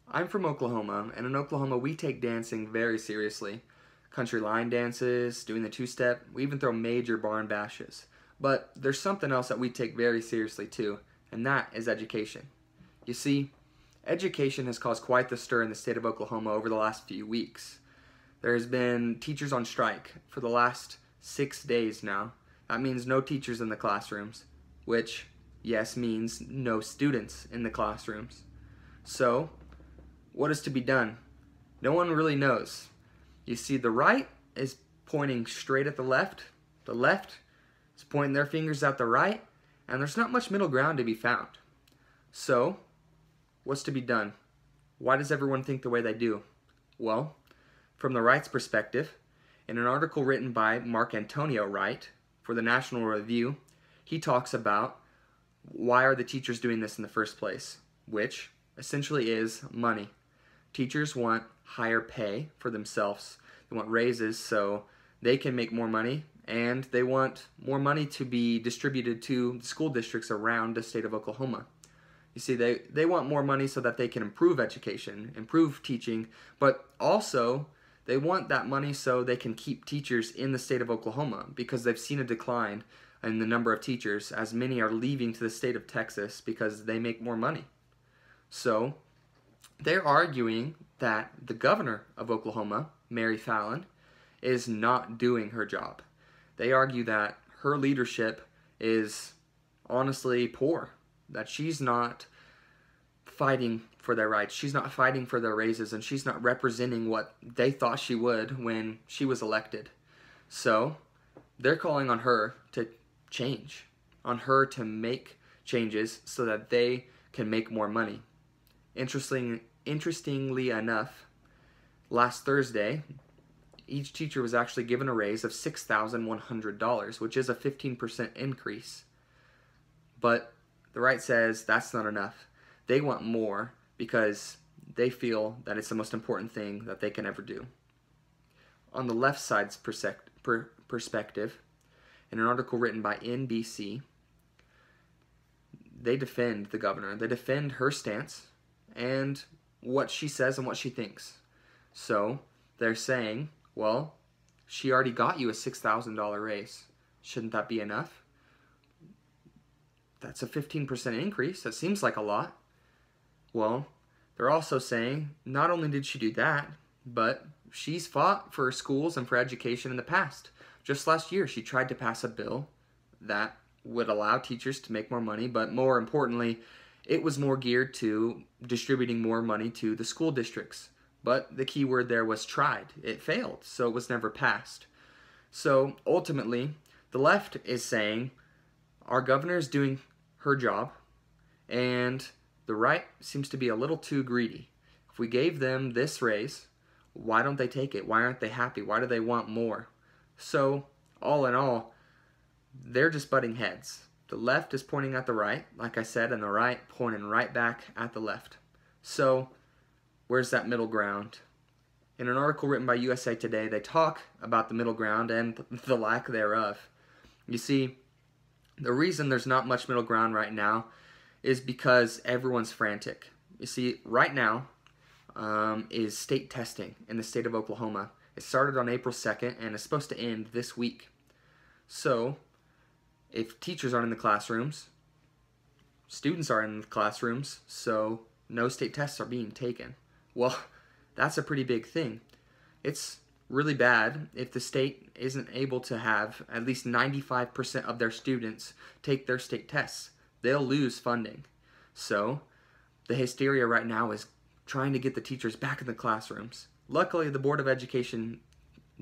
I'm from Oklahoma, and in Oklahoma we take dancing very seriously. Country line dances, doing the two-step, we even throw major barn bashes. But there's something else that we take very seriously too, and that is education. You see, education has caused quite the stir in the state of Oklahoma over the last few weeks. There has been teachers on strike for the last 6 days now. That means no teachers in the classrooms, which, yes, means no students in the classrooms. So, what is to be done? No one really knows. You see, the right is pointing straight at the left is pointing their fingers at the right, and there's not much middle ground to be found. So, what's to be done? Why does everyone think the way they do? Well, from the right's perspective, in an article written by Mark Antonio Wright for the National Review, he talks about why are the teachers doing this in the first place, which essentially is money. Teachers want higher pay for themselves. They want raises so they can make more money, and they want more money to be distributed to the school districts around the state of Oklahoma. You see, they want more money so that they can improve education, improve teaching, but also they want that money so they can keep teachers in the state of Oklahoma because they've seen a decline in the number of teachers as many are leaving to the state of Texas because they make more money. So they're arguing that the governor of Oklahoma, Mary Fallin, is not doing her job. They argue that her leadership is honestly poor, that she's not fighting for their rights, she's not fighting for their raises, and she's not representing what they thought she would when she was elected. So they're calling on her to change, on her to make changes so that they can make more money. Interestingly enough, last Thursday, each teacher was actually given a raise of $6,100, which is a 15% increase. But the right says that's not enough. They want more because they feel that it's the most important thing that they can ever do. On the left side's perspective, in an article written by NBC, they defend the governor. They defend her stance and what she says and what she thinks. So they're saying, well, she already got you a $6,000 raise. Shouldn't that be enough? That's a 15% increase. That seems like a lot. Well, they're also saying not only did she do that, but she's fought for schools and for education in the past. Just last year, she tried to pass a bill that would allow teachers to make more money, but more importantly, it was more geared to distributing more money to the school districts. But the key word there was tried. It failed, so it was never passed. So ultimately, the left is saying our governor is doing her job, and the right seems to be a little too greedy. If we gave them this raise, why don't they take it? Why aren't they happy? Why do they want more? So, all in all, they're just butting heads. The left is pointing at the right, like I said, and the right pointing right back at the left. So, where's that middle ground? In an article written by USA Today, they talk about the middle ground and the lack thereof. You see, the reason there's not much middle ground right now is because everyone's frantic. You see, right now is state testing in the state of Oklahoma. It started on April 2nd and is supposed to end this week. So, if teachers aren't in the classrooms, students aren't in the classrooms, so no state tests are being taken. Well, that's a pretty big thing. It's really bad if the state isn't able to have at least 95% of their students take their state tests. They'll lose funding. So, the hysteria right now is trying to get the teachers back in the classrooms. Luckily, the Board of Education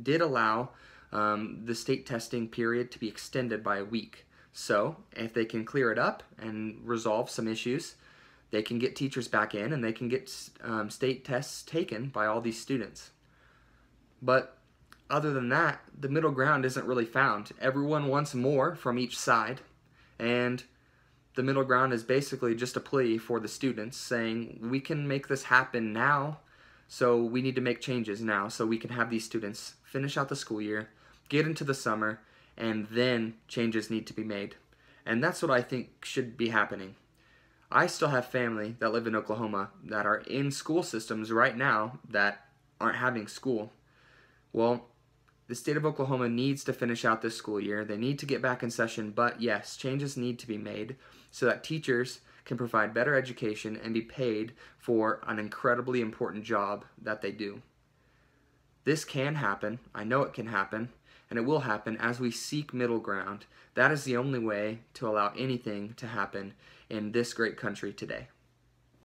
did allow the state testing period to be extended by a week. So, if they can clear it up and resolve some issues, they can get teachers back in and they can get state tests taken by all these students. But other than that, the middle ground isn't really found. Everyone wants more from each side, and the middle ground is basically just a plea for the students saying, we can make this happen now, so we need to make changes now so we can have these students finish out the school year, get into the summer, and then changes need to be made. And that's what I think should be happening. I still have family that live in Oklahoma that are in school systems right now that aren't having school. Well, the state of Oklahoma needs to finish out this school year. They need to get back in session, but yes, changes need to be made so that teachers can provide better education and be paid for an incredibly important job that they do. This can happen. I know it can happen, and it will happen as we seek middle ground. That is the only way to allow anything to happen in this great country today.